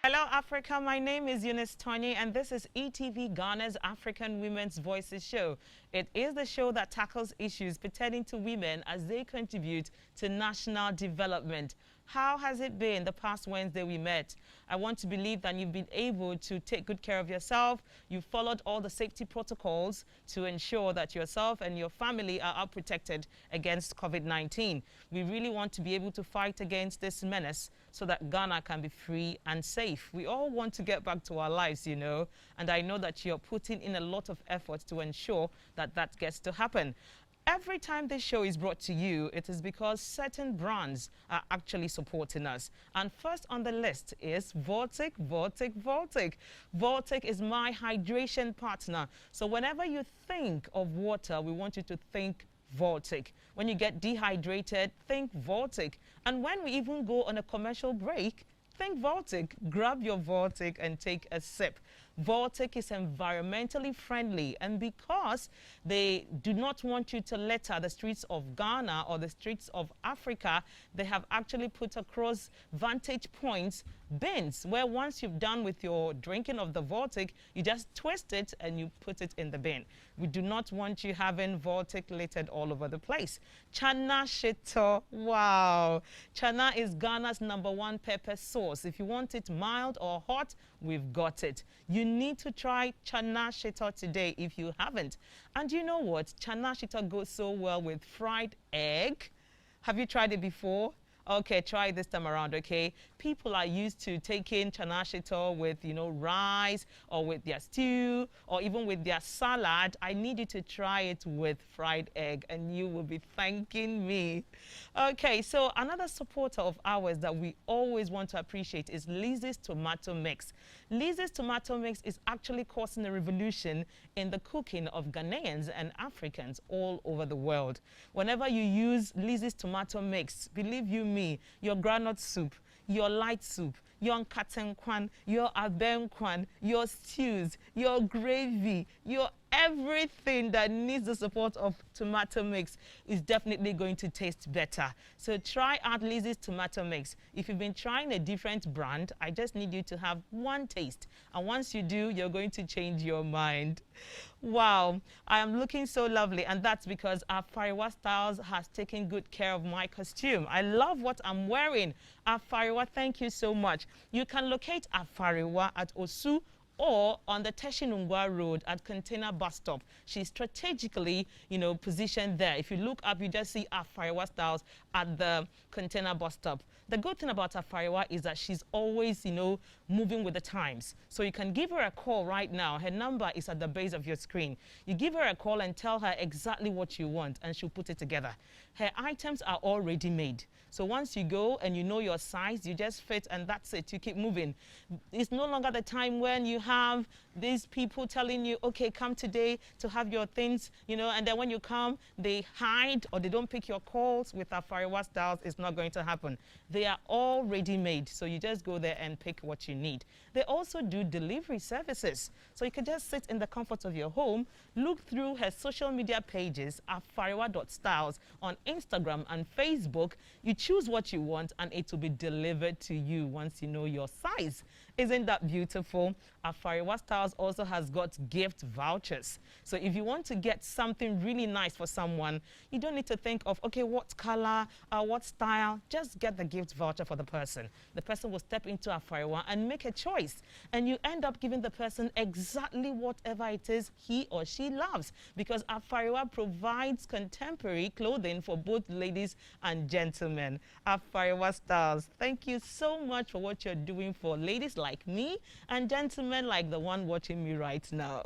Hello, Africa. My name is Eunice Tornyi, and this is eTVGhana's African Women's Voices show. It is the show that tackles issues pertaining to women as they contribute to national development. How has it been the past Wednesday we met? I want to believe that you've been able to take good care of yourself. You've followed all the safety protocols to ensure that yourself and your family are protected against COVID-19. We really want to be able to fight against this menace so that Ghana can be free and safe. We all want to get back to our lives, you know, and I know that you're putting in a lot of effort to ensure that that gets to happen. Every time this show is brought to you, it is because certain brands are actually supporting us. And first on the list is Voltic. Voltic is my hydration partner. So whenever you think of water, we want you to think Voltic. When you get dehydrated, think Voltic. And when we even go on a commercial break, think Voltic. Grab your Voltic and take a sip. Voltic is environmentally friendly, and because they do not want you to litter the streets of Ghana or the streets of Africa, they have actually put across vantage points bins where once you've done with your drinking of the Voltic, you just twist it and you put it in the bin. We do not want you having Voltic littered all over the place. Chana Shito, wow. Chana is Ghana's #1 pepper sauce. If you want it mild or hot, we've got it. You need to try Chana Shito today if you haven't. And you know what? Chana Shito goes so well with fried egg. Have you tried it before? Okay, try it this time around, okay? People are used to taking Chana Shito with, you know, rice or with their stew or even with their salad. I need you to try it with fried egg and you will be thanking me. Okay, so another supporter of ours that we always want to appreciate is Lizzie's Tomato Mix. Lizzie's Tomato Mix is actually causing a revolution in the cooking of Ghanaians and Africans all over the world. Whenever you use Lizzie's Tomato Mix, believe you me, your groundnut soup, your light soup, your nkatenkwan, your abenkwan, your stews, your gravy, your everything that needs the support of tomato mix is definitely going to taste better. So try out Lizzie's Tomato Mix. If you've been trying a different brand, I just need you to have one taste. And once you do, you're going to change your mind. Wow, I am looking so lovely, and that's because Afariwa Styles has taken good care of my costume. I love what I'm wearing. Afariwa, thank you so much. You can locate Afariwa at Osu or on the Teshinungwa Road at Container Bus Stop. She's strategically, you know, positioned there. If you look up, you just see Afariwa Styles at the Container Bus Stop. The good thing about Afariwa is that she's always, you know, moving with the times. So you can give her a call right now. Her number is at the base of your screen. You give her a call and tell her exactly what you want, and she'll put it together. Her items are all ready-made. So once you go and you know your size, you just fit and that's it. You keep moving. It's no longer the time when you have these people telling you, okay, come today to have your things, you know, and then when you come, they hide or they don't pick your calls. With Afariwa Styles, it's not going to happen. They are all ready-made, so you just go there and pick what you need. They also do delivery services. So you can just sit in the comfort of your home, look through her social media pages, afariwa.styles on Instagram and Facebook. You choose what you want and it will be delivered to you once you know your size. Isn't that beautiful? Afariwa Styles also has got gift vouchers. So if you want to get something really nice for someone, you don't need to think of, okay, what color, what style. Just get the gift voucher for the person. The person will step into Afariwa and make a choice. And you end up giving the person exactly whatever it is he or she loves. Because Afariwa provides contemporary clothing for both ladies and gentlemen. Afariwa Styles, thank you so much for what you're doing for ladies like me and gentlemen like the one watching me right now.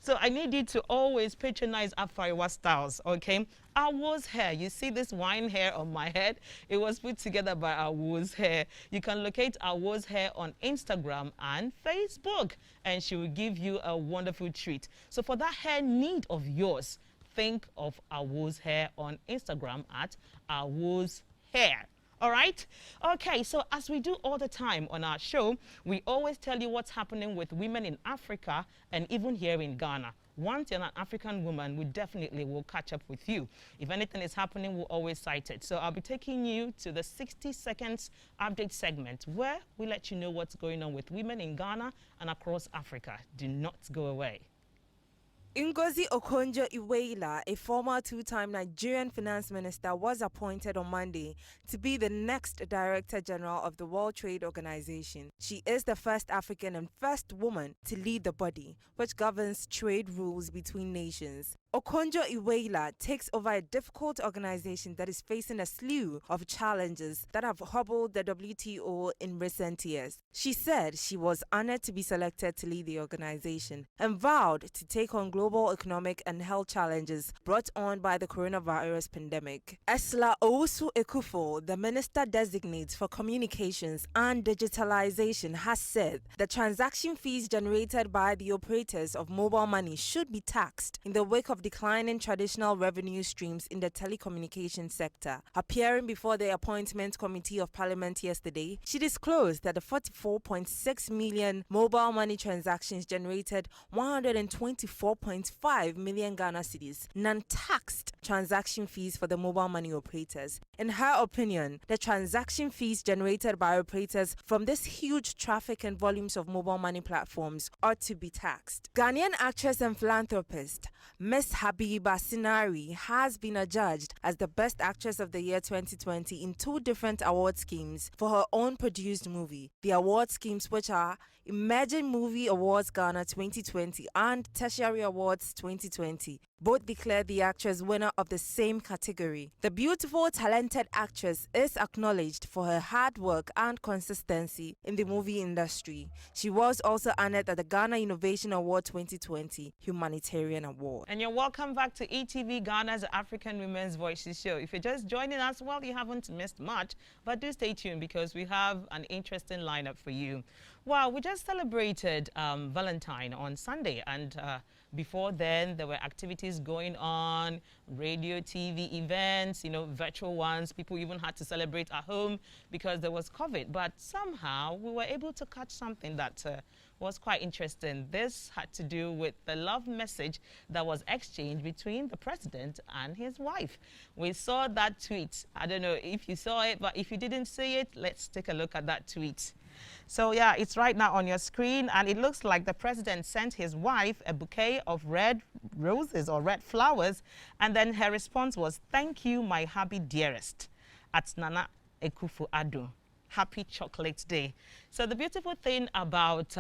So I need you to always patronize Afariwa Styles, okay? Awu's hair. You see this wine hair on my head? It was put together by Awu's hair. You can locate Awu's hair on Instagram and Facebook, and she will give you a wonderful treat. So for that hair need of yours, think of Awu's hair on Instagram at Awu's hair. All right? Okay, so as we do all the time on our show, we always tell you what's happening with women in Africa and even here in Ghana. Once you're an African woman, we definitely will catch up with you. If anything is happening, we'll always cite it. So I'll be taking you to the 60 seconds update segment where we let you know what's going on with women in Ghana and across Africa. Do not go away. Ngozi Okonjo-Iweala, a former two-time Nigerian finance minister, was appointed on Monday to be the next Director General of the World Trade Organization. She is the first African and first woman to lead the body, which governs trade rules between nations. Okonjo-Iweala takes over a difficult organization that is facing a slew of challenges that have hobbled the WTO in recent years. She said she was honored to be selected to lead the organization and vowed to take on global economic and health challenges brought on by the coronavirus pandemic. Esla Owusu-Ekufo, the Minister-designate for Communications and Digitalization, has said the transaction fees generated by the operators of mobile money should be taxed in the wake of declining traditional revenue streams in the telecommunications sector. Appearing before the Appointment Committee of Parliament yesterday, she disclosed that the 44.6 million mobile money transactions generated 124.5 million Ghana cedis, non-taxed transaction fees for the mobile money operators. In her opinion, the transaction fees generated by operators from this huge traffic and volumes of mobile money platforms ought to be taxed. Ghanaian actress and philanthropist Miss Habiba Sinari has been adjudged as the Best Actress of the Year 2020 in two different award schemes for her own produced movie. The award schemes, which are Emerging Movie Awards Ghana 2020 and Tertiary Awards 2020, both declared the actress winner of the same category. The beautiful, talented actress is acknowledged for her hard work and consistency in the movie industry. She was also honored at the Ghana Innovation Award 2020 Humanitarian Award. And you're welcome back to eTVGhana's African Women's Voices show. If you're just joining us, well, you haven't missed much, but do stay tuned because we have an interesting lineup for you. Well, we just celebrated Valentine on Sunday, and before then, there were activities going on, radio, TV events, you know, virtual ones. People even had to celebrate at home because there was COVID. But somehow, we were able to catch something that was quite interesting. This had to do with the love message that was exchanged between the president and his wife. We saw that tweet. I don't know if you saw it, but if you didn't see it, let's take a look at that tweet. So yeah, it's right now on your screen, and it looks like the president sent his wife a bouquet of red roses or red flowers, and then her response was, "Thank you, my happy dearest, at Nana Akufo-Addo. Happy Chocolate Day." So the beautiful thing about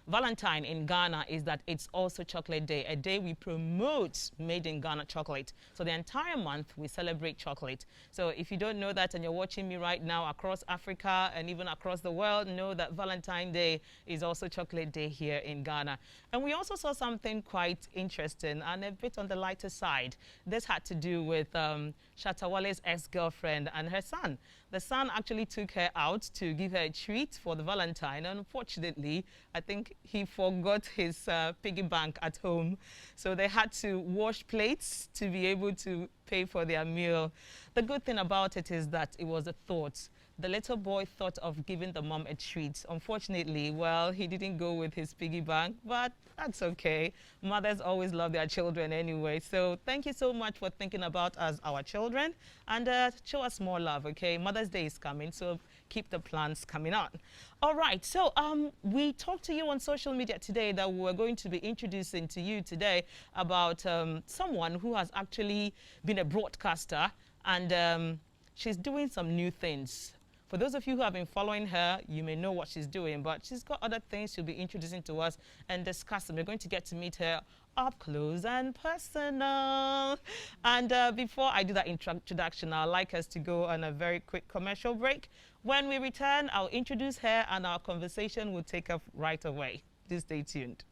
Valentine in Ghana is that it's also Chocolate Day, a day we promote made in Ghana chocolate. So the entire month we celebrate chocolate. So if you don't know that and you're watching me right now across Africa and even across the world, know that Valentine Day is also Chocolate Day here in Ghana. And we also saw something quite interesting and a bit on the lighter side. This had to do with Shatta Wale's ex-girlfriend and her son. The son actually took her out to give her a treat for the Valentine. Unfortunately, I think he forgot his piggy bank at home. So they had to wash plates to be able to pay for their meal. The good thing about it is that it was a thought. The little boy thought of giving the mom a treat. Unfortunately, well, he didn't go with his piggy bank, but that's okay. Mothers always love their children anyway. So thank you so much for thinking about us, our children, and show us more love, okay? Mother's Day is coming, so keep the plans coming on. All right, so we talked to you on social media today that we're going to be introducing to you today about someone who has actually been a broadcaster, and she's doing some new things. For those of you who have been following her, you may know what she's doing, but she's got other things she'll be introducing to us and discussing. We're going to get to meet her up close and personal. And before I do that introduction, I'd like us to go on a very quick commercial break. When we return, I'll introduce her and our conversation will take up right away. Do stay tuned.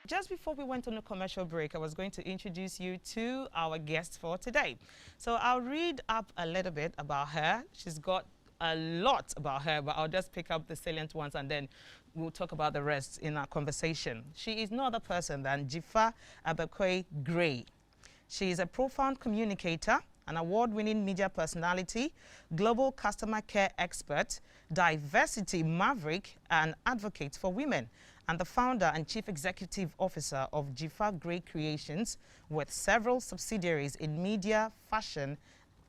Just before we went on a commercial break, I was going to introduce you to our guest for today. So I'll read up a little bit about her. She's got a lot about her, but I'll just pick up the salient ones and then we'll talk about the rest in our conversation. She is no other person than Dzifa Gray. She is a profound communicator, an award-winning media personality, global customer care expert, diversity maverick, and advocate for women, and the founder and chief executive officer of Dzifa Creations, with several subsidiaries in media, fashion,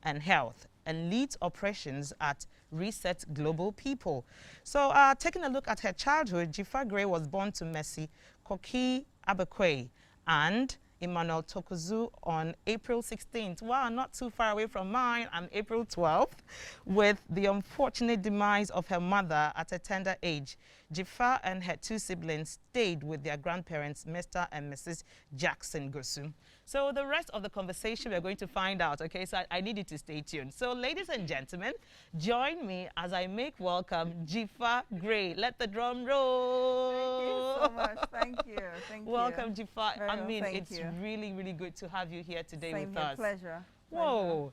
and health, and leads operations at Reset Global People. So taking a look at her childhood, Dzifa was born to Mercy Koki Abekwe and Emmanuel Tokuzu on April 16th. Wow, not too far away from mine, on April 12th, with the unfortunate demise of her mother at a tender age. Dzifa and her two siblings stayed with their grandparents, Mr. and Mrs. Jackson Gosu. So the rest of the conversation we're going to find out, okay? So I need you to stay tuned. So ladies and gentlemen, join me as I make welcome Dzifa Gray. Let the drum roll. Thank you so much. Thank you. Thank Welcome, you. Dzifa. I Well, mean, thank it's you. really, really good to have you here today Same with here. us. Pleasure. Whoa.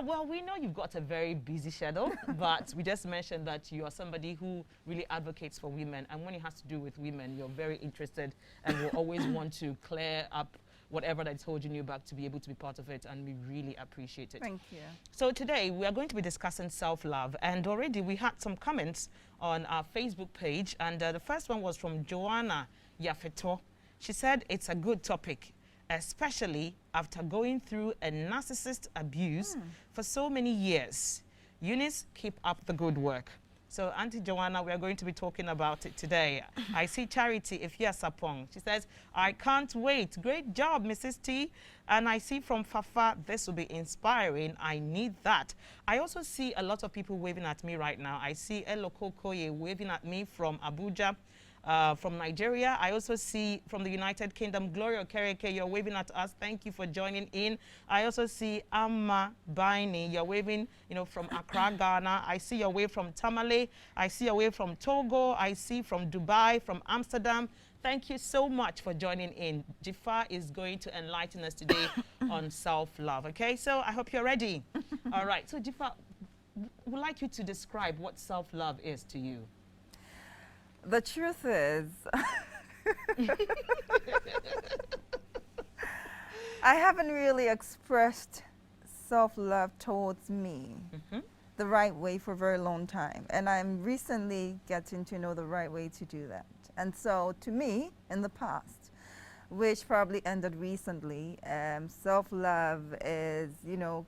Well, we know you've got a very busy schedule, but we just mentioned that you are somebody who really advocates for women. And when it has to do with women, you're very interested and will always want to clear up whatever that's holding you back to be able to be part of it. And we really appreciate it. Thank you. So today we are going to be discussing self-love. And already we had some comments on our Facebook page. And the first one was from Joanna Yafeto. She said it's a good topic, especially after going through a narcissist abuse for so many years. Eunice, keep up the good work. So, Auntie Joanna, we are going to be talking about it today. I see Charity Ifia Sapong. She says, I can't wait. Great job, Mrs. T. And I see from Fafa, this will be inspiring. I need that. I also see a lot of people waving at me right now. I see Elo Kokoye waving at me from Abuja. From Nigeria. I also see from the United Kingdom, Gloria Okereke, you're waving at us. Thank you for joining in. I also see Amma Baini, you're waving, from Accra, Ghana. I see your wave from Tamale. I see your wave from Togo. I see from Dubai, from Amsterdam. Thank you so much for joining in. Dzifa is going to enlighten us today on self-love. Okay, so I hope you're ready. All right, so Dzifa, would like you to describe what self-love is to you. The truth is, I haven't really expressed self-love towards me the right way for a very long time. And I'm recently getting to know the right way to do that. And so to me, in the past, which probably ended recently, self-love is,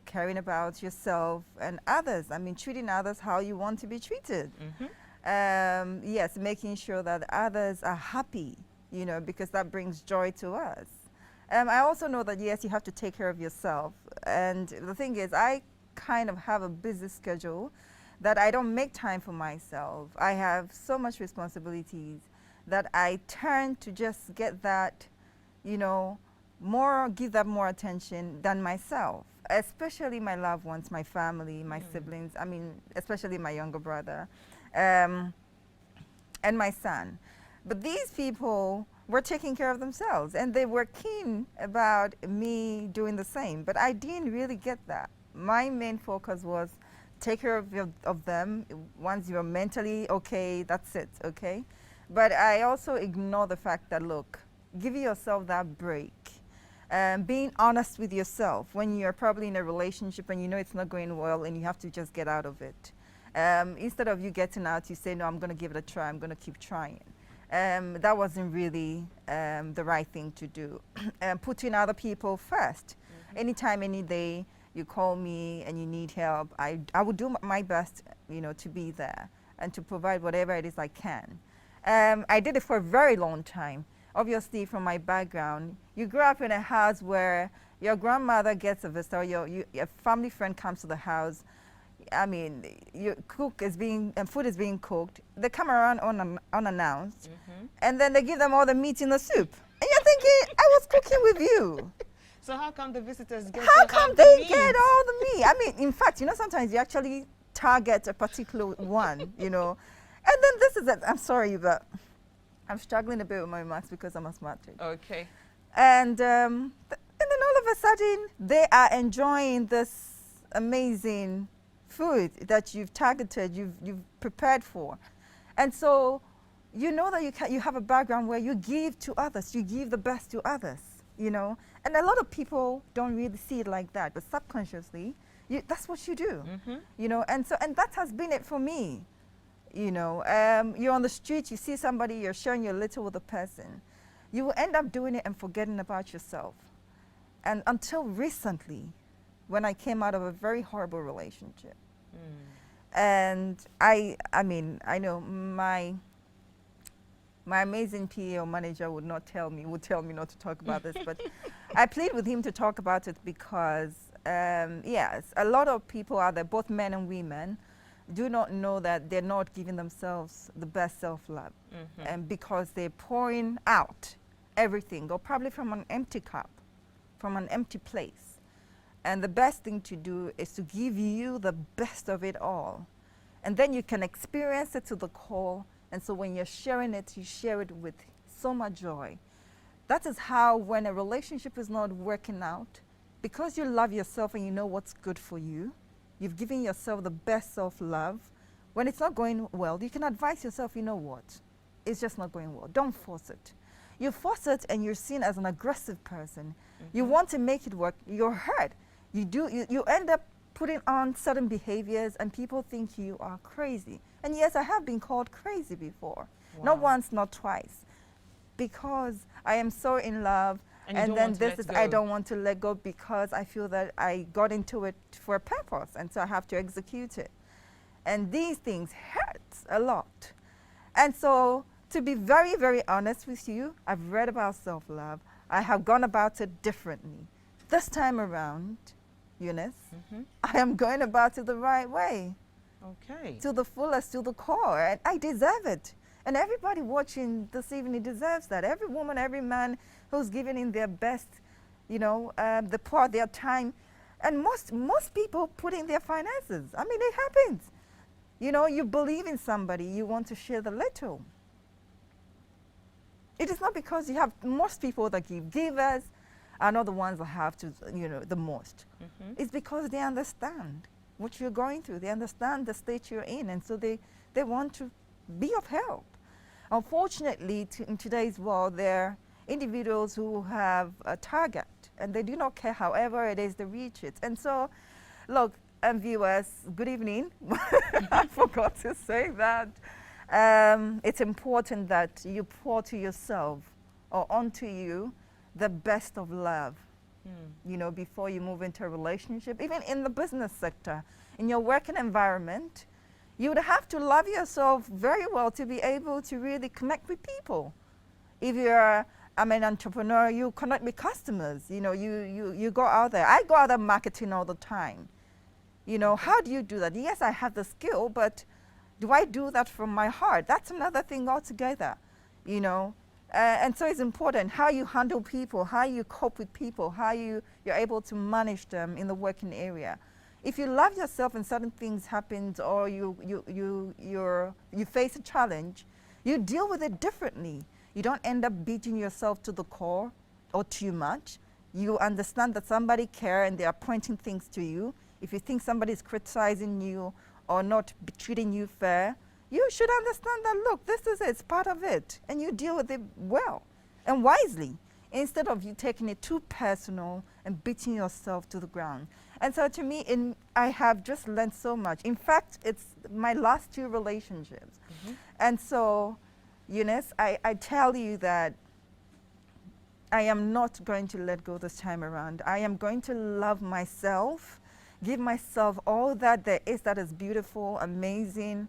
caring about yourself and others. I mean, treating others how you want to be treated. Yes, making sure that others are happy, because that brings joy to us. I also know that, yes, you have to take care of yourself. And the thing is, I kind of have a busy schedule that I don't make time for myself. I have so much responsibilities that I turn to just get that, give that more attention than myself, especially my loved ones, my family, my siblings, I mean, especially my younger brother. And my son. But these people were taking care of themselves, and they were keen about me doing the same. But I didn't really get that. My main focus was take care of them. Once you're mentally okay, that's it, okay? But I also ignore the fact that, look, give yourself that break. Being honest with yourself when you're probably in a relationship and you know it's not going well and you have to just get out of it. Instead of you getting out, you say, no, I'm going to give it a try. I'm going to keep trying. That wasn't really the right thing to do. Putting other people first. Anytime, any day, you call me and you need help, I would do my best, to be there and to provide whatever it is I can. I did it for a very long time. Obviously, from my background, you grew up in a house where your grandmother gets a visitor, or your family friend comes to the house. I mean, food is being cooked. They come around unannounced, and then they give them all the meat in the soup. And you're thinking, I was cooking with you. So how come the visitors get How come they get all the meat? I mean, in fact, sometimes you actually target a particular one, And then this is it. I'm sorry, but I'm struggling a bit with my marks because I'm asthmatic. Okay. And then all of a sudden, they are enjoying this amazing food that you've targeted, you've prepared for. And so you know that you have a background where you give to others, you give the best to others, And a lot of people don't really see it like that, but subconsciously, that's what you do. You know, and that has been it for me. You know, you're on the street, you see somebody, you're sharing your little with a person. You will end up doing it and forgetting about yourself. And until recently, when I came out of a very horrible relationship, and I mean, I know my amazing PA or manager would tell me not to talk about this, but I plead with him to talk about it because, yes, a lot of people out there, both men and women, do not know that they're not giving themselves the best self-love. And because they're pouring out everything, or probably from an empty cup, from an empty place. And the best thing to do is to give you the best of it all. And then you can experience it to the core. And so when you're sharing it, you share it with so much joy. That is how, when a relationship is not working out, because you love yourself and you know what's good for you, you've given yourself the best self-love. When it's not going well, you can advise yourself, you know what? It's just not going well. Don't force it. You force it and you're seen as an aggressive person. You want to make it work. You're hurt. You end up putting on certain behaviors and people think you are crazy. And yes, I have been called crazy before. Wow. Not once, not twice. Because I am so in love. And then I don't want to let go because I feel that I got into it for a purpose. And so I have to execute it. And these things hurt a lot. And so, to be very, very honest with you, I've read about self-love. I have gone about it differently. This time around, Eunice, I am going about it the right way. Okay. To the fullest, to the core. And I deserve it. And everybody watching this evening deserves that. Every woman, every man who's giving in their best, you know, they pour their time. And most people put in their finances. I mean, it happens. You know, you believe in somebody, you want to share the little. It is not because you have most people that give. Givers are not the ones that have to, you know, the most. It's because they understand what you're going through. They understand the state you're in, and so they want to be of help. Unfortunately, in today's world, there are individuals who have a target, and they do not care however it is they reach it. And so, look, viewers, good evening. I forgot to say that. It's important that you pour to yourself or onto you the best of love, you know, before you move into a relationship. Even in the business sector, in your working environment, you would have to love yourself very well to be able to really connect with people. If you're an entrepreneur, you connect with customers. You know, you go out there. I go out there marketing all the time. You know, how do you do that? Yes, I have the skill, but do I do that from my heart? That's another thing altogether, you know. And so it's important how you handle people, how you cope with people, how you're able to manage them in the working area. If you love yourself and certain things happen, or you face a challenge, you deal with it differently. You don't end up beating yourself to the core or too much. You understand that somebody cares and they are pointing things to you. If you think somebody is criticizing you or not treating you fair, you should understand that, look, this is it, it's part of it. And you deal with it well and wisely, instead of you taking it too personal and beating yourself to the ground. And so to me, I have just learned so much. In fact, it's my last 2 relationships. And so, Eunice, I tell you that I am not going to let go this time around. I am going to love myself, give myself all that there is that is beautiful, amazing.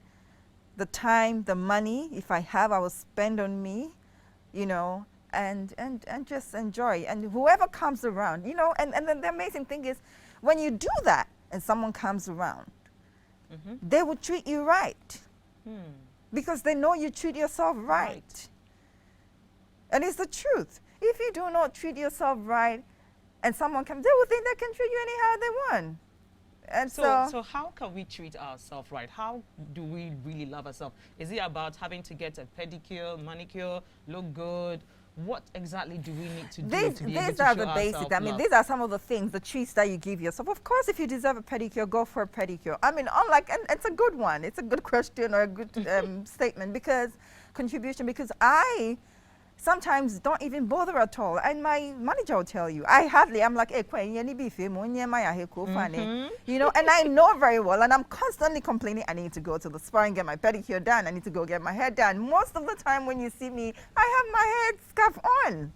The time, the money, if I have, I will spend on me, you know, and just enjoy. And whoever comes around, you know, and then the amazing thing is, when you do that and someone comes around, they will treat you right. Because they know you treat yourself right. And it's the truth. If you do not treat yourself right and someone comes, they will think they can treat you anyhow they want. And so how can we treat ourselves right? How do we really love ourselves? Is it about having to get a pedicure, manicure, look good? What exactly do we need to do to be able to show are the basics. I mean, these are some of the things, the treats that you give yourself. Of course, if you deserve a pedicure, go for a pedicure. I mean, and it's a good one. It's a good question or a good statement, because contribution, because I sometimes don't even bother at all. And my manager will tell you, I'm like, hey, you know, and I know very well, and I'm constantly complaining, I need to go to the spa and get my pedicure done, I need to go get my hair done. Most of the time when you see me, I have my head scarf on.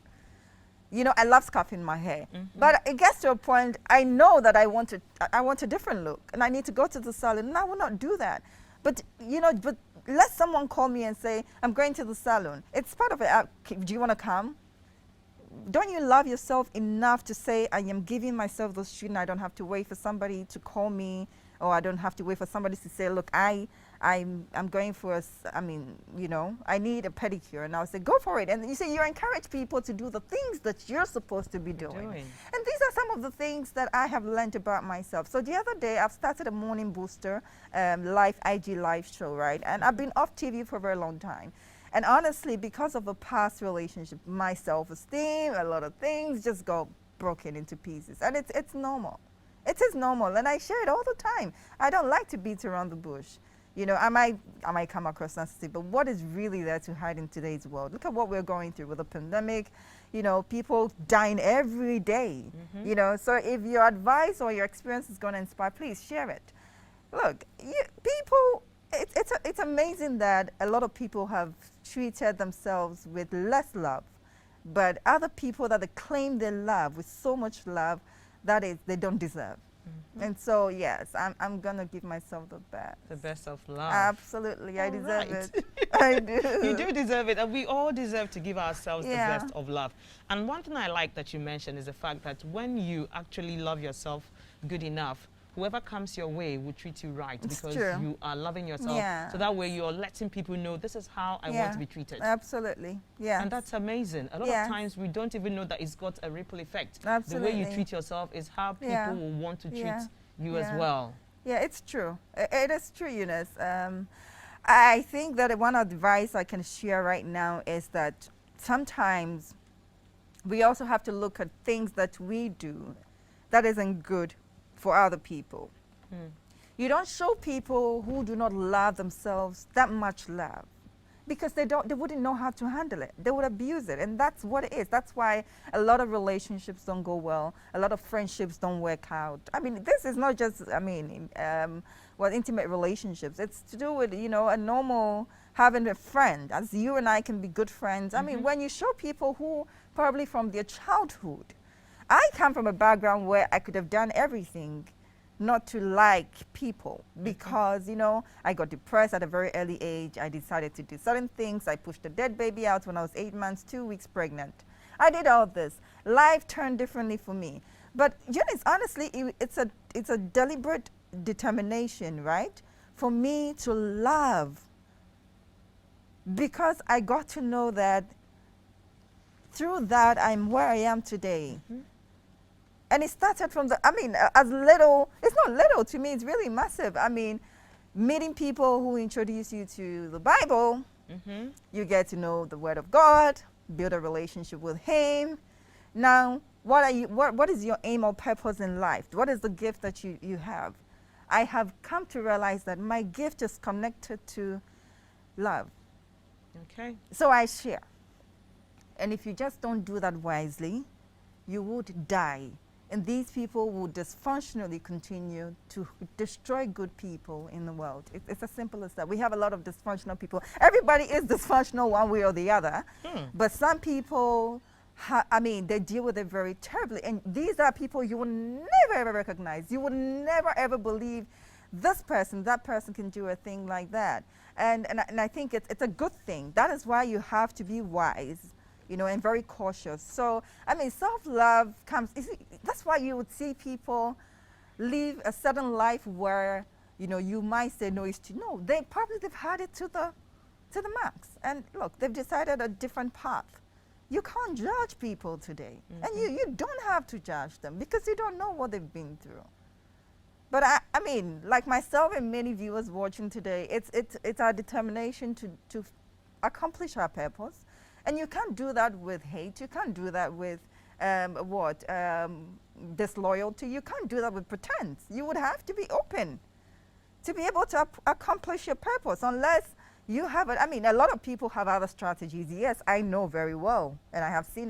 You know, I love scarfing my hair. But it gets to a point, I know that I want a different look, and I need to go to the salon, and I will not do that. But, you know, let someone call me and say, I'm going to the salon. It's part of it. Do you want to come? Don't you love yourself enough to say, I am giving myself those treatment. I don't have to wait for somebody to call me, or I don't have to wait for somebody to say, look, I'm going for you know, I need a pedicure. And I'll say, go for it. And you say, you encourage people to do the things that you're supposed to be doing. And these are some of the things that I have learned about myself. So the other day, I've started a morning booster IG live show, right? And I've been off TV for a very long time. And honestly, because of a past relationship, my self-esteem, a lot of things just go broken into pieces. And it's normal. It is normal. And I share it all the time. I don't like to beat around the bush. You know, I might come across sensitive, but what is really there to hide in today's world? Look at what we're going through with the pandemic. You know, people dying every day. You know, so if your advice or your experience is going to inspire, please share it. Look, people, it's amazing that a lot of people have treated themselves with less love, but other people that they claim they love with so much love, that is, they don't deserve. And so, yes, I'm going to give myself the best. The best of love. Absolutely. I deserve it. I do. You do deserve it. And we all deserve to give ourselves the best of love. And one thing I like that you mentioned is the fact that when you actually love yourself good enough, whoever comes your way will treat you right, because you are loving yourself. So that way you're letting people know, this is how I want to be treated. Absolutely. Yeah. And that's amazing. A lot of times we don't even know that it's got a ripple effect. Absolutely. The way you treat yourself is how people will want to treat you as well. Yeah, it's true. It is true, Eunice. I think that one advice I can share right now is that sometimes we also have to look at things that we do that isn't good for other people. You don't show people who do not love themselves that much love, because they wouldn't know how to handle it. They would abuse it, and that's what it is. That's why a lot of relationships don't go well. A lot of friendships don't work out. I mean, this is not just, intimate relationships. It's to do with, you know, a normal having a friend, as you and I can be good friends. I mean, when you show people who probably from their childhood, I come from a background where I could have done everything not to like people, because, you know, I got depressed at a very early age. I decided to do certain things. I pushed a dead baby out when I was 8 months, 2 weeks pregnant. I did all this. Life turned differently for me. But, Eunice, honestly, it's a deliberate determination, right, for me to love, because I got to know that through that I'm where I am today. And it started from as little, it's not little to me, it's really massive. I mean, meeting people who introduce you to the Bible, you get to know the Word of God, build a relationship with Him. Now, what is your aim or purpose in life? What is the gift that you have? I have come to realize that my gift is connected to love. Okay. So I share. And if you just don't do that wisely, you would die. And these people will dysfunctionally continue to destroy good people in the world. It's as simple as that. We have a lot of dysfunctional people. Everybody is dysfunctional one way or the other. But some people, they deal with it very terribly. And these are people you will never, ever recognize. You will never, ever believe this person, that person can do a thing like that. And I think it's a good thing. That is why you have to be wise, you know, and very cautious. So, self-love comes, that's why you would see people live a certain life where, you know, you might say no, they've had it to the max. And look, they've decided a different path. You can't judge people today. And you don't have to judge them, because you don't know what they've been through. But like myself and many viewers watching today, it's our determination to accomplish our purpose. And you can't do that with hate. You can't do that with disloyalty. You can't do that with pretense. You would have to be open to be able to accomplish your purpose, unless You have it. I mean, a lot of people have other strategies. Yes, I know very well, and I've seen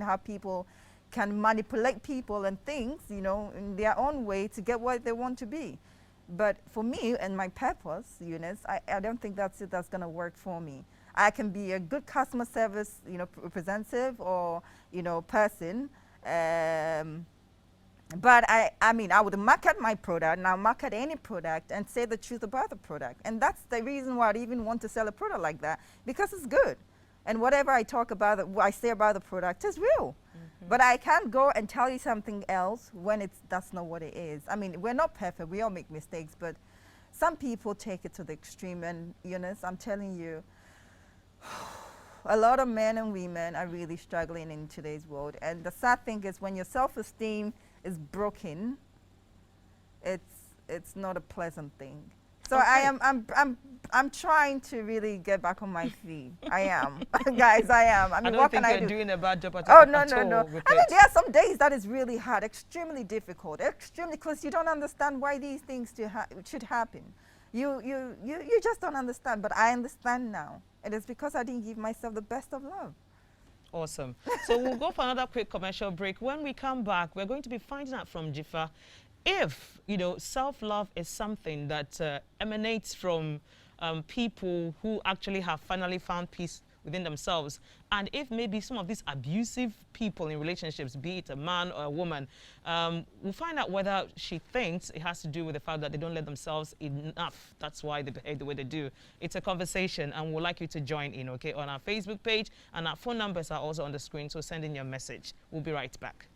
how people can manipulate people and things, you know, in their own way to get what they want to be. But for me and my purpose, Eunice, I don't think that's going to work for me. I can be a good customer service, you know, representative or, you know, person. But I mean, I would market my product, and I'll market any product and say the truth about the product. And that's the reason why I even want to sell a product like that, because it's good. And whatever I talk about, what I say about the product is real. But I can't go and tell you something else when that's not what it is. I mean, we're not perfect. We all make mistakes. But some people take it to the extreme. And, Eunice, I'm telling you, a lot of men and women are really struggling in today's world. And the sad thing is, when your self-esteem is broken, it's not a pleasant thing. So okay. I'm trying to really get back on my feet. I am, guys. I am. I mean, what can I do? I don't think you're doing a bad job at all. Oh no. I mean, there are some days that is really hard, extremely difficult, extremely, because you don't understand why these things should happen. You just don't understand. But I understand now. It is because I didn't give myself the best of love. Awesome. So we'll go for another quick commercial break. When we come back, we're going to be finding out from Dzifa if, you know, self-love is something that emanates from people who actually have finally found peace within themselves, and if maybe some of these abusive people in relationships, be it a man or a woman, we'll find out whether she thinks it has to do with the fact that they don't let themselves enough. That's why they behave the way they do. It's a conversation, and we'd like you to join in, okay, on our Facebook page, and our phone numbers are also on the screen, so send in your message. We'll be right back.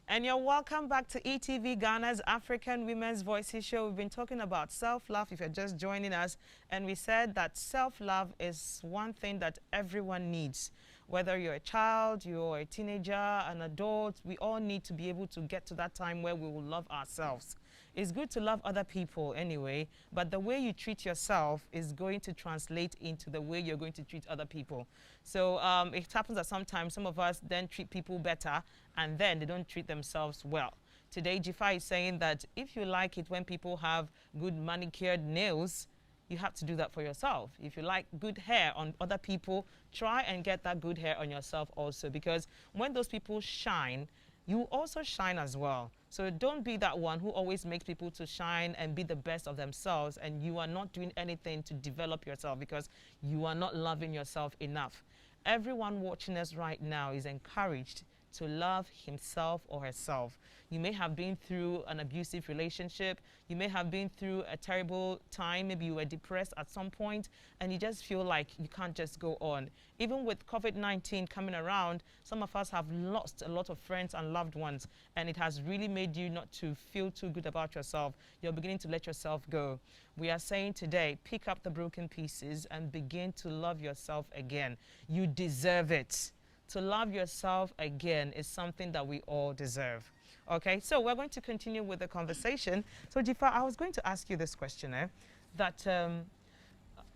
And you're welcome back to eTVGhana's African Women's Voices show. We've been talking about self-love if you're just joining us. And we said that self-love is one thing that everyone needs. Whether you're a child, you're a teenager, an adult, we all need to be able to get to that time where we will love ourselves. It's good to love other people anyway, but the way you treat yourself is going to translate into the way you're going to treat other people. So it happens that sometimes some of us then treat people better, and then they don't treat themselves well. Today, Dzifa is saying that if you like it when people have good manicured nails, you have to do that for yourself. If you like good hair on other people, try and get that good hair on yourself also, because when those people shine, you also shine as well. So don't be that one who always makes people to shine and be the best of themselves, and you are not doing anything to develop yourself because you are not loving yourself enough. Everyone watching us right now is encouraged to love himself or herself. You may have been through an abusive relationship. You may have been through a terrible time. Maybe you were depressed at some point and you just feel like you can't just go on. Even with COVID-19 coming around, some of us have lost a lot of friends and loved ones, and it has really made you not to feel too good about yourself. You're beginning to let yourself go. We are saying today, pick up the broken pieces and begin to love yourself again. You deserve it. To love yourself again is something that we all deserve. Okay, so we're going to continue with the conversation. So Dzifa, I was going to ask you this question, that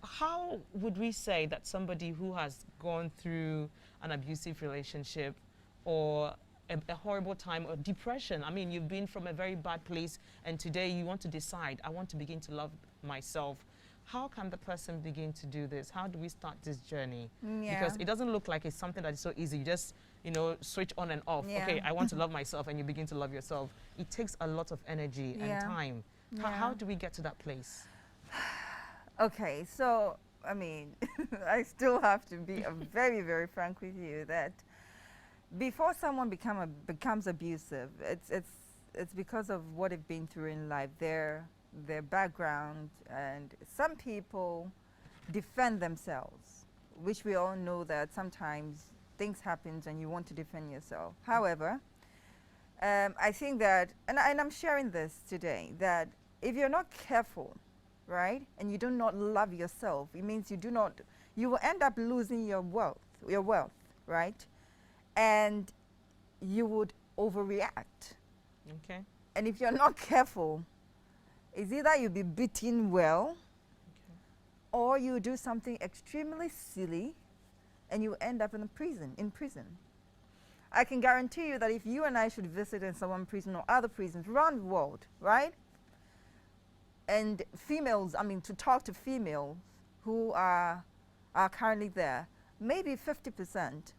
how would we say that somebody who has gone through an abusive relationship or a horrible time or depression, I mean, you've been from a very bad place and today you want to decide, I want to begin to love myself. How can the person begin to do this? How do we start this journey? Yeah. Because it doesn't look like it's something that is so easy. You just, you know, switch on and off. Yeah. Okay, I want to love myself, and you begin to love yourself. It takes a lot of energy and time. Yeah. How do we get to that place? Okay, so, I mean, I still have to be very, very frank with you that before someone becomes abusive, it's because of what they've been through in life. Their background, and some people defend themselves, which we all know that sometimes things happen and you want to defend yourself. However, I think that, and I'm sharing this today, that if you're not careful, right, and you do not love yourself, it means you will end up losing your wealth, right, and you would overreact. Okay. And if you're not careful, it's either you'll be beaten well, or you do something extremely silly and you end up in prison. I can guarantee you that if you and I should visit in some prison or other prisons around the world, right? And females, I mean, to talk to females who are currently there, maybe 50%,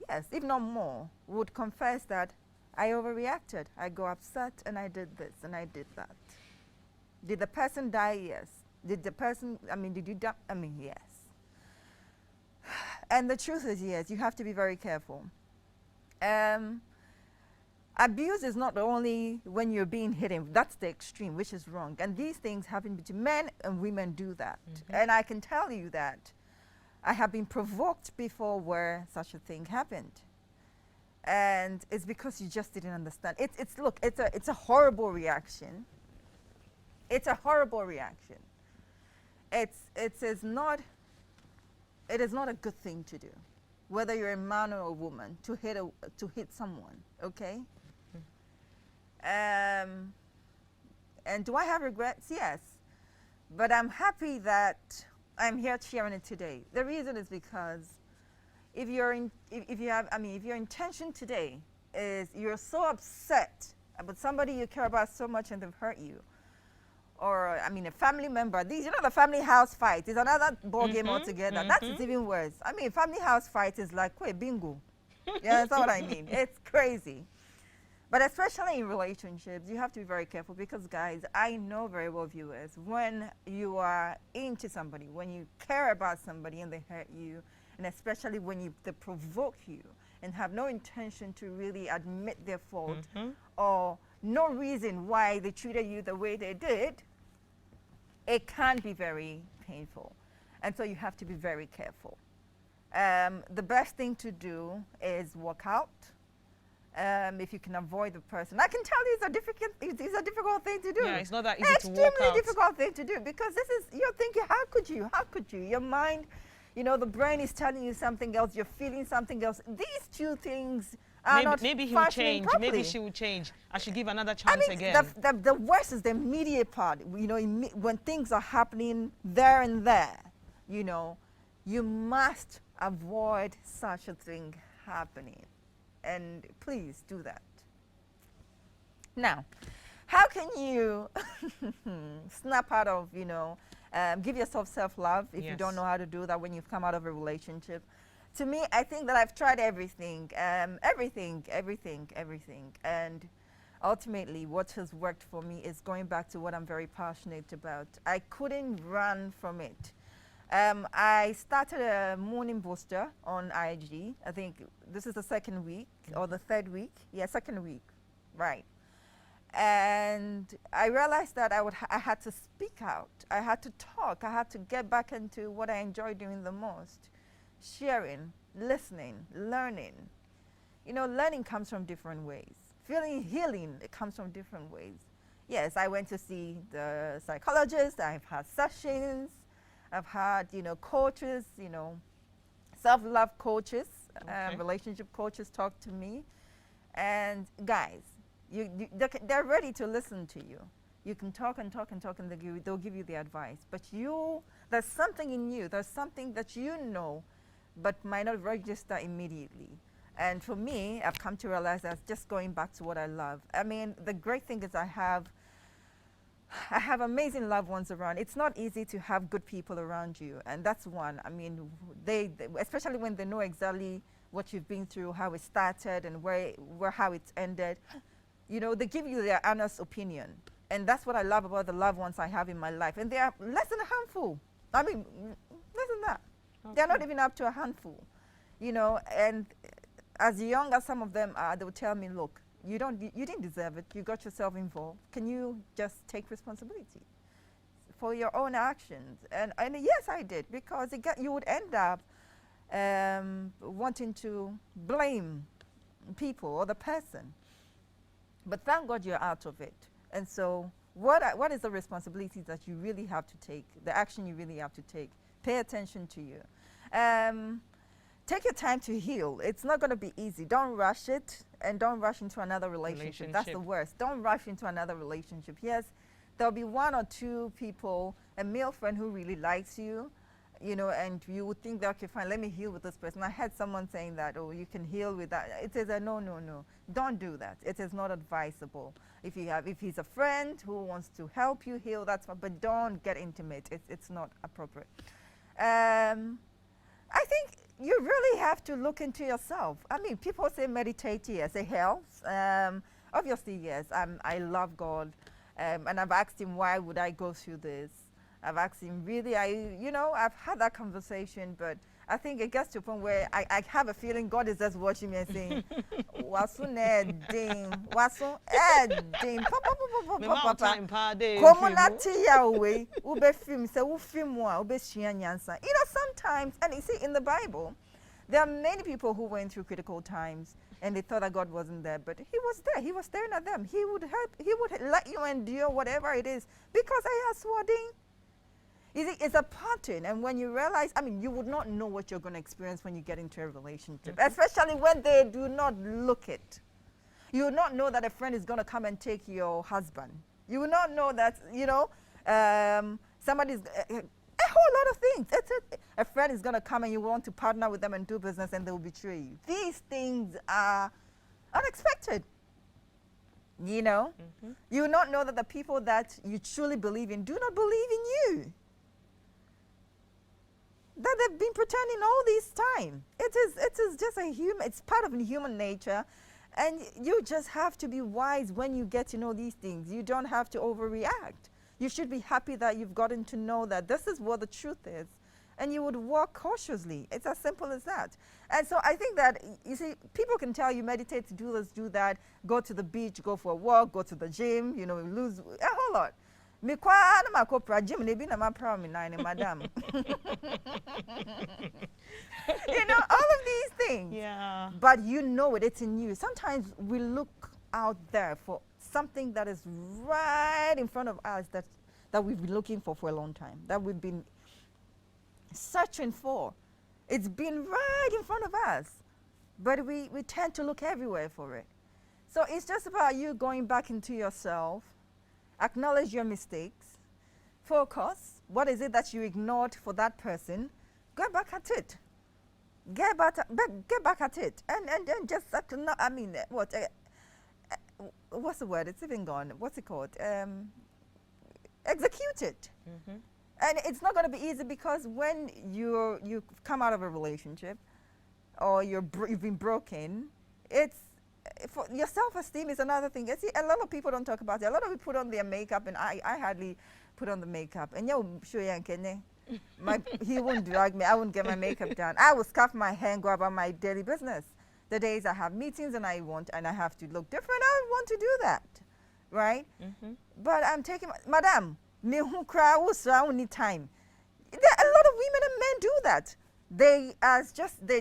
yes, if not more, would confess that I overreacted. I got upset and I did this and I did that. Did the person die? Yes. Did the person, I mean, did you die? I mean, yes. And the truth is, yes, you have to be very careful. Abuse is not only when you're being hidden. That's the extreme, which is wrong. And these things happen between men and women do that. And I can tell you that I have been provoked before where such a thing happened. And it's because you just didn't understand. Look, it's a horrible reaction. It's a horrible reaction. It is not a good thing to do, whether you're a man or a woman, to hit someone, okay? And do I have regrets? Yes. But I'm happy that I'm here sharing it today. The reason is because if your intention today is you're so upset about somebody you care about so much and they've hurt you, or I mean a family member, these, you know, the family house fight is another ball game altogether. That is even worse. I mean, family house fight is like, wait, bingo. Yeah, that's what I mean. It's crazy. But especially in relationships, you have to be very careful because, guys, I know very well, viewers, when you are into somebody, when you care about somebody and they hurt you, and especially when they provoke you and have no intention to really admit their fault or no reason why they treated you the way they did, it can be very painful. And so you have to be very careful. The best thing to do is walk out. If you can avoid the person. I can tell you it's a difficult thing to do. Yeah, it's not that easy to walk out. Extremely difficult thing to do because you're thinking, how could you? Your mind, you know, the brain is telling you something else, you're feeling something else. These two things are not maybe he will change. properly. Maybe she will change. I should give another chance again. The worst is the immediate part. You know, when things are happening there and there, you know, you must avoid such a thing happening. And please do that. Now, how can you snap out of, you know, give yourself self-love if you don't know how to do that when you've come out of a relationship? To me, I think that I've tried everything. And ultimately, what has worked for me is going back to what I'm very passionate about. I couldn't run from it. I started a morning booster on IG. I think this is the second week or the third week. Yeah, second week, right. And I realized that I had to speak out. I had to talk. I had to get back into what I enjoy doing the most. Sharing, listening, learning. You know, learning comes from different ways. Healing, it comes from different ways. Yes, I went to see the psychologist. I've had sessions. I've had, you know, coaches, you know, self-love coaches, relationship coaches talk to me. And guys, they're ready to listen to you. You can talk and talk and talk and they'll give you the advice. But there's something in you, there's something that you know, but might not register immediately. And for me, I've come to realize that's just going back to what I love. I mean, the great thing is I have amazing loved ones around. It's not easy to have good people around you, and that's one. I mean, they especially when they know exactly what you've been through, how it started, and how it's ended. You know, they give you their honest opinion, and that's what I love about the loved ones I have in my life. And they are less than a handful. I mean, less than that. Okay. They're not even up to a handful. You know, and as young as some of them are, they will tell me, look, you didn't deserve it. You got yourself involved. Can you just take responsibility for your own actions? And yes, I did, because you would end up wanting to blame people or the person. But thank God you're out of it. And so what is the responsibility that you really have to take, the action you really have to take? Pay attention to you. Take your time to heal. It's not going to be easy. Don't rush it, and don't rush into another relationship. That's the worst. Don't rush into another relationship. Yes, there'll be one or two people, a male friend who really likes you. you know, and you would think that, okay, fine, let me heal with this person. I had someone saying that, oh, you can heal with that. It is a no, no, no. Don't do that. It is not advisable. If he's a friend who wants to help you heal, that's fine, but don't get intimate. It's not appropriate. I think you really have to look into yourself. I mean, people say meditate, yes, it helps. Obviously, yes, I love God, and I've asked him, why would I go through this? I've asked him, really, I've had that conversation, but I think it gets to a point where I have a feeling God is just watching me and saying, Wasu Edding, Wasu Edding, Papa, Commonality away, Ube film, say, Ube nyansa. You know, sometimes, and you see, in the Bible, there are many people who went through critical times and they thought that God wasn't there, but he was there. He was staring at them. He would help, he would let you endure whatever it is because I have swording. You see, it's a pattern, and when you realize, I mean, you would not know what you're going to experience when you get into a relationship, especially when they do not look it. You will not know that a friend is going to come and take your husband. You will not know that, you know, somebody's, a whole lot of things. A friend is going to come and you want to partner with them and do business and they will betray you. These things are unexpected. You know, you will not know that the people that you truly believe in do not believe in you. That they've been pretending all this time. It is just it's part of human nature, and you just have to be wise when you get to know these things. You don't have to overreact. You should be happy that you've gotten to know that this is what the truth is, and you would walk cautiously. It's as simple as that. And so I think that, you see, people can tell you meditate, to do this, do that, go to the beach, go for a walk, go to the gym, you know, lose a whole lot. Me kwa na makopra gym ne bi na mapra me nine madam. You know, all of these things. Yeah. But you know it, it's in you. Sometimes we look out there for something that is right in front of us that we've been looking for a long time, that we've been searching for. It's been right in front of us, but we tend to look everywhere for it. So it's just about you going back into yourself, acknowledge your mistakes, focus. What is it that you ignored for that person? Go back at it. Get back at it. And then just, I mean, what's the word? It's even gone. What's it called? Execute it. And it's not going to be easy because when you come out of a relationship or you've been broken, for your self-esteem is another thing. You see, a lot of people don't talk about it. A lot of people put on their makeup, and I hardly put on the makeup. And he wouldn't drag me. I wouldn't get my makeup done. I would scarf my hair and go about my daily business. The days I have meetings and I have to look different, I want to do that, right? But I'm taking, madam, me who cry, who need time. A lot of women and men do that.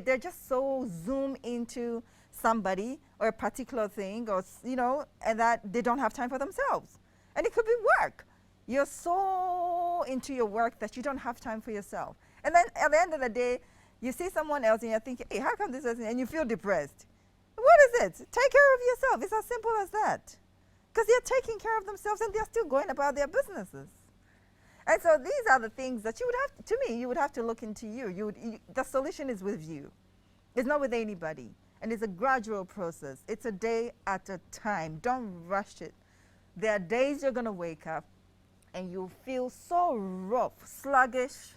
They're just so zoomed into somebody or a particular thing, or you know, and that they don't have time for themselves. And it could be work. You're so into your work that you don't have time for yourself. And then at the end of the day, you see someone else and you're thinking, hey, how come this person, and you feel depressed. What is it? Take care of yourself. It's as simple as that. Because they're taking care of themselves and they're still going about their businesses. And so these are the things that you would have, to me, you would have to look into you. The solution is with you. It's not with anybody. And it's a gradual process. It's a day at a time. Don't rush it. There are days you're going to wake up and you'll feel so rough, sluggish,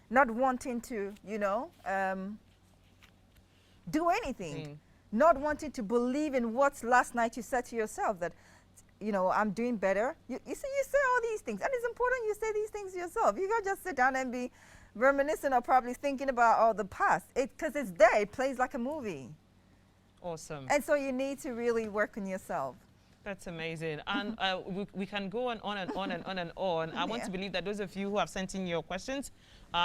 not wanting to, you know, do anything. Not wanting to believe in what last night you said to yourself that, you know, I'm doing better. You see, you say all these things. And it's important you say these things to yourself. You can't just sit down and be reminiscing or probably thinking about all the past. Because it's there. It plays like a movie. Awesome. And so you need to really work on yourself. That's amazing. And we can go on and on and on and on. I want to believe that those of you who have sent in your questions,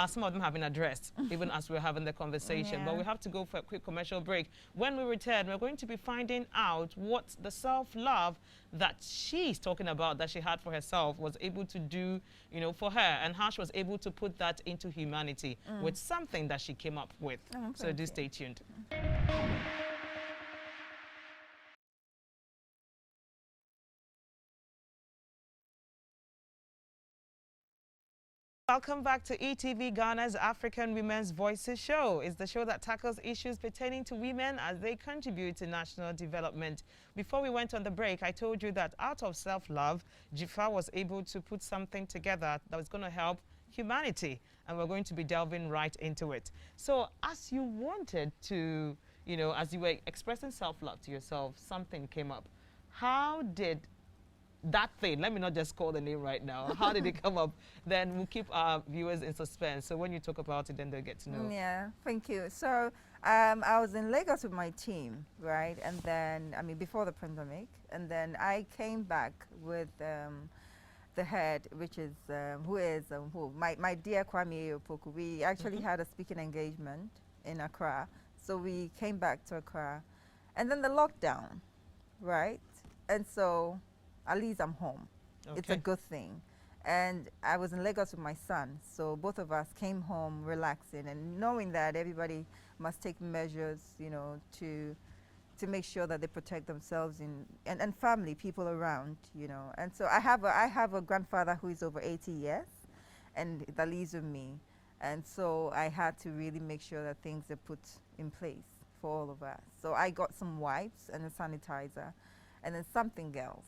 some of them have been addressed, even as we're having the conversation. But we have to go for a quick commercial break. When we return, we're going to be finding out what the self-love that she's talking about, that she had for herself, was able to do, you know, for her, and how she was able to put that into humanity with something that she came up with. So do stay tuned. Welcome back to eTVGhana's African Women's Voices show. It's the show that tackles issues pertaining to women as they contribute to national development. Before we went on the break, I told you that out of self-love, Dzifa was able to put something together that was going to help humanity, and we're going to be delving right into it. So as you wanted to, you know, as you were expressing self-love to yourself, something came up. How did that thing, let me not just call the name right now, how did it come up? Then we'll keep our viewers in suspense. So when you talk about it, then they'll get to know. Yeah, thank you. So I was in Lagos with my team, right? And then, I mean, before the pandemic, and then I came back with the head, which is, my dear Kwame Opoku. We actually had a speaking engagement in Accra. So we came back to Accra. And then the lockdown, right? And so at least I'm home. Okay. It's a good thing. And I was in Lagos with my son, so both of us came home relaxing and knowing that everybody must take measures, you know, to make sure that they protect themselves and family, people around, you know. And so I have a grandfather who is over 80 years, and that lives with me. And so I had to really make sure that things are put in place for all of us. So I got some wipes and a sanitizer, and then something else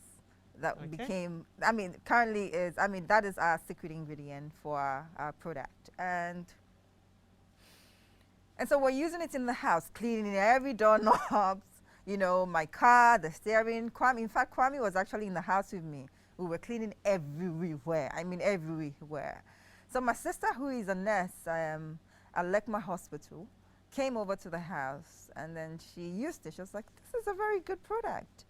that became, I mean, currently is, I mean, that is our secret ingredient for our product. And so we're using it in the house, cleaning every doorknobs, you know, my car, the steering. Kwame, in fact, Kwame was actually in the house with me. We were cleaning everywhere, I mean, everywhere. So my sister, who is a nurse at Lekma Hospital, came over to the house, and then she used it. She was like, this is a very good product.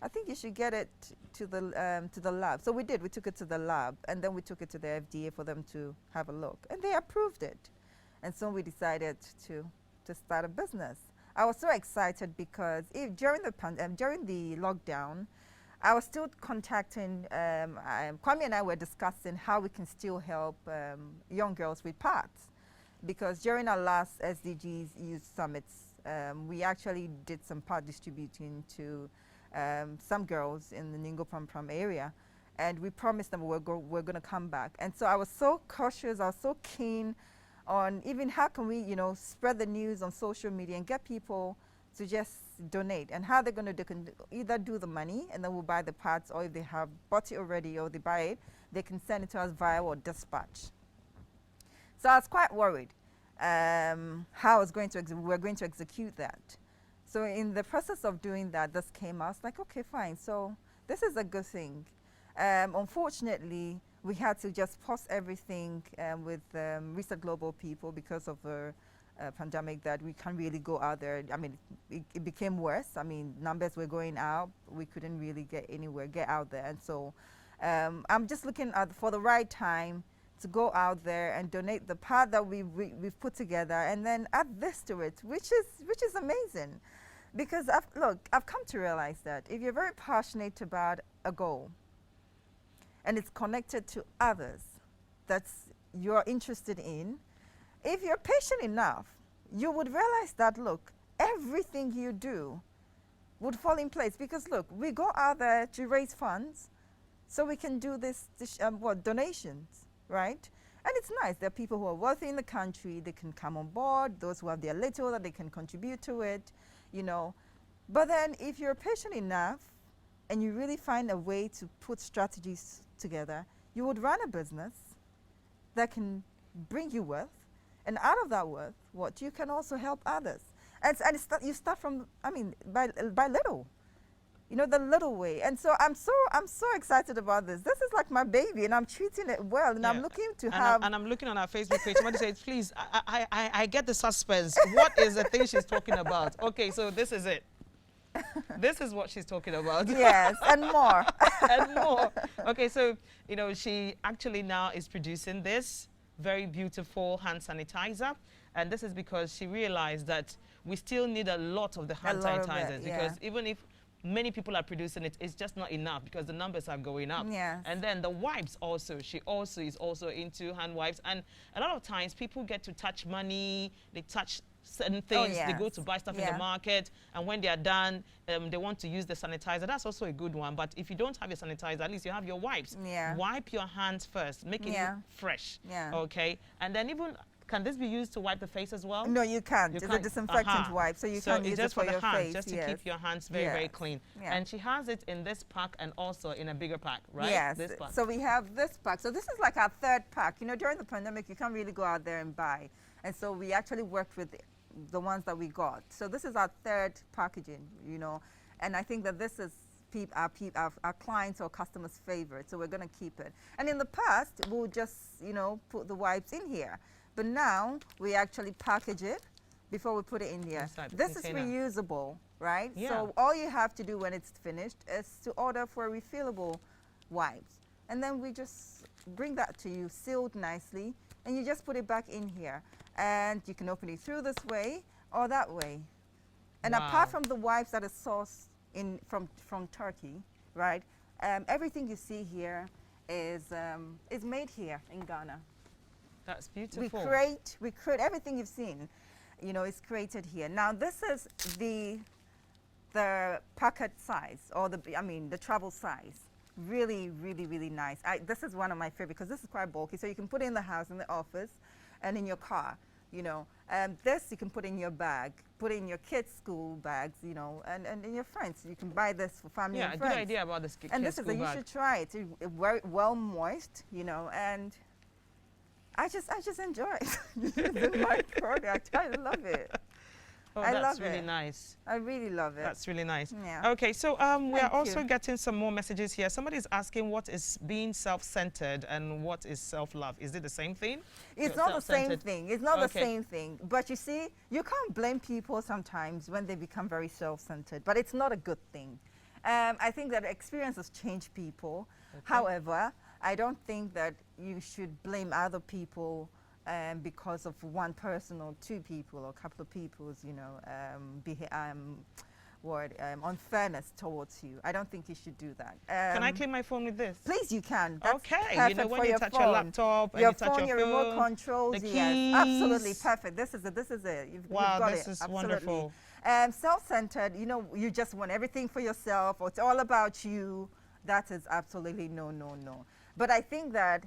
I think you should get it to the lab. So we did. We took it to the lab, and then we took it to the FDA for them to have a look, and they approved it. And so we decided to start a business. I was so excited because during the lockdown, I was still contacting. Kwame and I were discussing how we can still help young girls with pads, because during our last SDGs Youth Summits, we actually did some pad distributing to some girls in the Ningo Pram area, and we promised them we're going to come back. And so I was so cautious, I was so keen on even how can we, you know, spread the news on social media and get people to just donate, and how they're going to, they can either do the money and then we'll buy the parts, or if they have bought it already or they buy it, they can send it to us via or dispatch. So I was quite worried how we're going to execute that. So in the process of doing that, this came out. I was like, okay, fine. So this is a good thing. Unfortunately, we had to just pause everything with Reset Global people because of the pandemic, that we can't really go out there. I mean, it became worse. I mean, numbers were going out. We couldn't really get out there. And so I'm just looking for the right time to go out there and donate the part that we've put together, and then add this to it, which is amazing. Because I've come to realize that if you're very passionate about a goal and it's connected to others that you're interested in, if you're patient enough, you would realize that, look, everything you do would fall in place. Because look, we go out there to raise funds so we can do this donations, right? And it's nice. There are people who are wealthy in the country. They can come on board. Those who have their little, that they can contribute to it, you know. But then if you're patient enough and you really find a way to put strategies together, you would run a business that can bring you worth. And out of that worth, you can also help others. And you start from, I mean, by little. You know, the little way. And so I'm so excited about this. This is like my baby, and I'm treating it well, and I'm looking to have... And I'm looking on our Facebook page. Somebody says, please, I get the suspense. What is the thing she's talking about? Okay, so this is it. This is what she's talking about. Yes, and more. And more. Okay, so, you know, she actually now is producing this very beautiful hand sanitizer. And this is because she realized that we still need a lot of the hand sanitizers. Because even if many people are producing it, it's just not enough because the numbers are going up. Yes. And then the wipes also, she also is also into hand wipes. And a lot of times people get to touch money, they touch certain things. They yes. go to buy stuff in the market, and when they are done, they want to use the sanitizer. That's also a good one. But if you don't have your sanitizer, at least you have your wipes. Yeah. Wipe your hands first. Make it look fresh. Yeah. Okay. And then even, can this be used to wipe the face as well? No, you can't. It's a disinfectant wipe, so you can't use it for your hands, face. just to keep your hands very, very clean. Yeah. And she has it in this pack and also in a bigger pack, right? Yes. This pack. So we have this pack. So this is like our third pack. You know, during the pandemic, you can't really go out there and buy. And so we actually worked with the ones that we got. So this is our third packaging, you know. And I think that this is our clients or customers' favorite. So we're going to keep it. And in the past, we'll just, you know, put the wipes in here. But now we actually package it before we put it in here. This is reusable, right? Yeah. So all you have to do when it's finished is to order for refillable wipes. And then we just bring that to you sealed nicely, and you just put it back in here. And you can open it through this way or that way. And apart from the wipes that are sourced from Turkey, right? Everything you see here is made here in Ghana. That's beautiful. We create everything you've seen, you know, is created here. Now this is the packet size, or the travel size. Really, really, really nice. This is one of my favorite because this is quite bulky. So you can put it in the house, in the office, and in your car, you know. This you can put in your bag, put it in your kids' school bags, you know, and in your friends. You can buy this for family and friends. Yeah, good idea about this kids' And this is school you bag. should try it. It's very well moist, you know, and I just enjoy it. This is my product. I love it. Oh, I that's love really it. nice. I really love it. That's really nice. Yeah. Okay, so we are also you. getting some more messages here. Somebody's asking what is being self-centered and what is self-love. Is it the same thing? It's not the same thing. It's not the same thing. But you see, you can't blame people sometimes when they become very self-centered. But it's not a good thing. I think that experiences change people. Okay. However, I don't think that you should blame other people because of one person or two people or a couple of people's, you know, unfairness towards you. I don't think you should do that. Can I clean my phone with this? Please, you can. That's okay. You know, when you touch your laptop and your you touch phone, your remote controls, the yes, keys. absolutely perfect. This is it. You've got this it. is Absolutely. wonderful. Self-centered, you know, you just want everything for yourself, or it's all about you. That is absolutely no. But I think that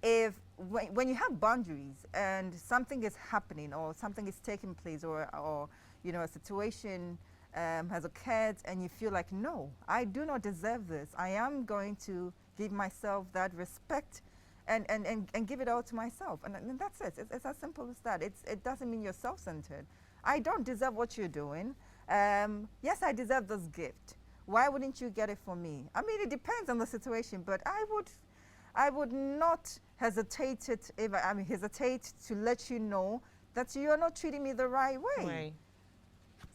when you have boundaries and something is happening or something is taking place or you know, a situation has occurred and you feel like, no, I do not deserve this. I am going to give myself that respect and give it all to myself. And that's it. It's as simple as that. It doesn't mean you're self-centered. I don't deserve what you're doing. Yes, I deserve this gift. Why wouldn't you get it for me? I mean, it depends on the situation, but I would not hesitate to let you know that you are not treating me the right way.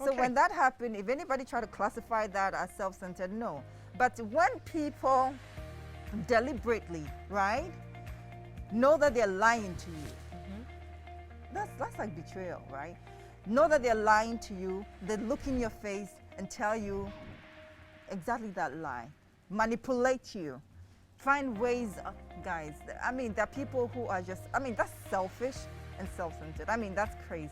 So when that happened, if anybody try to classify that as self-centered, no. But when people deliberately, right, know that they're lying to you, that's like betrayal, right? Know that they're lying to you, they look in your face and tell you exactly that lie, manipulate you. Find ways, guys. I mean, there are people who are just, that's selfish and self-centered. I mean, that's crazy.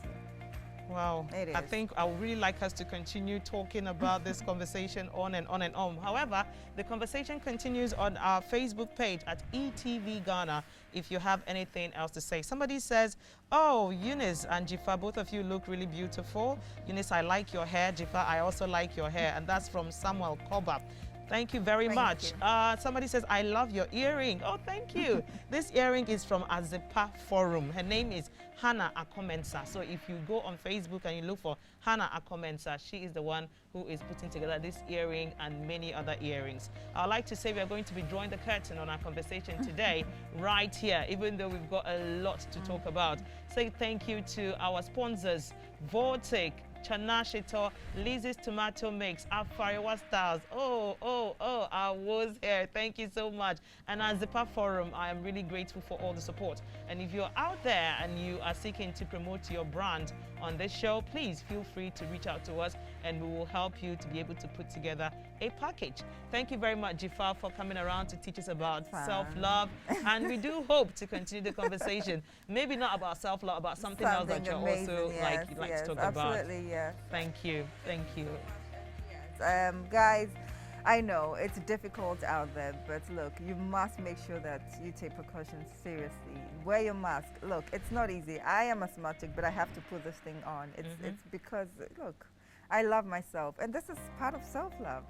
Wow. It is. I think I would really like us to continue talking about this conversation on and on and on. However, the conversation continues on our Facebook page at eTVGhana if you have anything else to say. Somebody says, oh, Eunice and Dzifa, both of you look really beautiful. Eunice, I like your hair. Dzifa, I also like your hair. And that's from Samuel Koba. Thank you very much. Somebody says, I love your earring. Oh, thank you. This earring is from Azepa Forum. Her name is Hannah Akomensa. So if you go on Facebook and you look for Hannah Akomensa, she is the one who is putting together this earring and many other earrings. I'd like to say we are going to be drawing the curtain on our conversation today right here, even though we've got a lot to talk about. Say thank you to our sponsors, Vortic, Chanashito, Lizzie's Tomato Mix, Afariwa Styles. I was here. Thank you so much. And as Zipa Forum, I am really grateful for all the support. And if you're out there and you are seeking to promote your brand on this show, please feel free to reach out to us and we will help you to be able to put together a package. Thank you very much, Dzifa, for coming around to teach us about Fun. self-love. And we do hope to continue the conversation. Maybe not about self-love, about something else that you're amazing, also yes, like yes, to talk about. Absolutely, yes. Thank you. Thank you. Yes. Guys, I know it's difficult out there, but look, you must make sure that you take precautions seriously. Wear your mask. Look, it's not easy. I am asthmatic, but I have to put this thing on. It's because, look, I love myself. And this is part of self-love.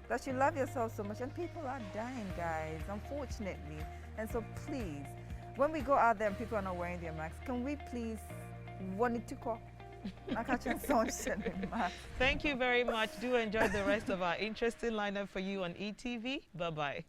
That you love yourself so much. And people are dying, guys, unfortunately. And so please, when we go out there and people are not wearing their masks, can we please want it to call? Thank you very much. Do enjoy the rest of our interesting lineup for you on eTV. Bye-bye.